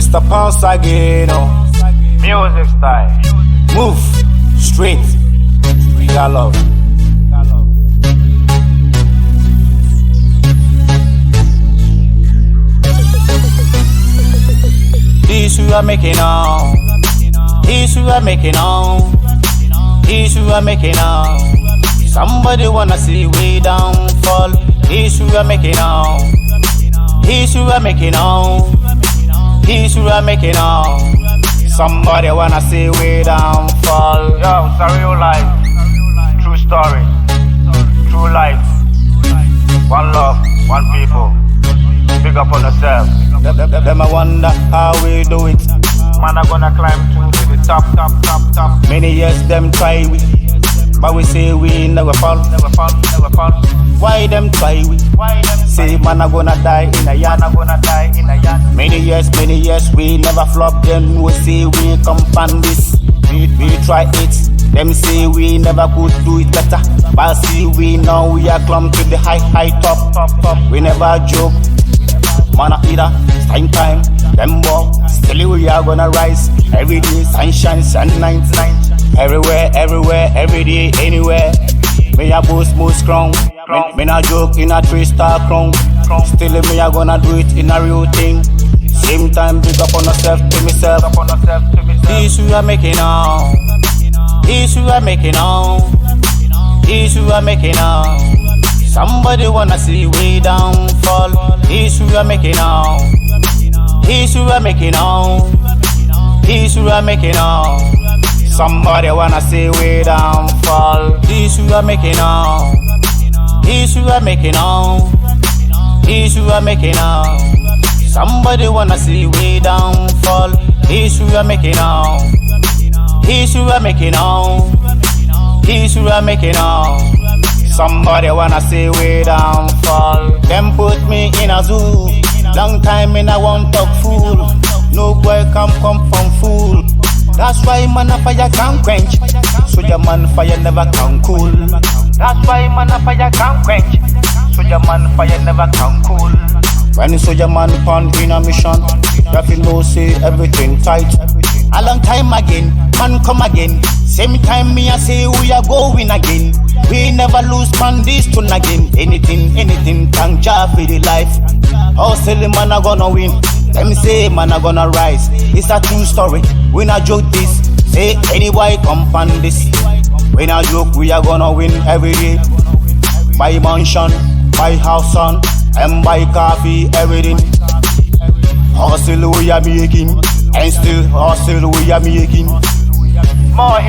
Mr.Pawnz again, oh. Music style. Move straight. Got love. This we are making now. This we are making now. This we are making now. Somebody wanna see we downfall. This we are making now. This we are making now. This we are making now. Somebody wanna see we downfall. Yo, it's a real life. True story. True life. One love, one people. Big up on yourself. Them I wonder how we do it. Man, I'm gonna climb to the top. Many years them try we, but we say we never fall. Why them try we? Say man I gonna die in a yard. Many years we never flop. Then we say we come from this. We try it. Them say we never could do it better. But see we now we are climb to the high top. We never joke. Man a either time. Them walk. Still we are gonna rise. Every day sunshine, night. Everywhere, every day, anywhere. Me a boast most strong. Me not joke in a 3-star crown. Still me a gonna do it in a real thing. Same time big up on yourself to myself. This we are making now. This we are making now. This we are making now. Somebody wanna see we downfall. This we are making now. This we are making now. This we are making now. Somebody wanna see we downfall. This we are making now. This we are making now. This we are making now. Somebody wanna see we downfall. This we are making now. This we are making now. This we are making now. Somebody wanna see we downfall. Them put me in a zoo. Long time in a one talk fool. No boy come from fool. That's why man a fire can quench. So your man fire never can cool. That's why man a fire can quench. So your man fire never can cool. When soldier man pound in a mission, you know say everything tight. A long time again, man come again. Same time me I say we are going again. We never lose man this tune again. Anything, thank Jah for the life. Hustle man a gonna win. Them say man a gonna rise. It's a true story. We not joke this. Say any boy come from this. We not joke. We are gonna win every day. Buy mansion, buy house son, and buy coffee, everything. Hustle we are making, and still hustle we are making. More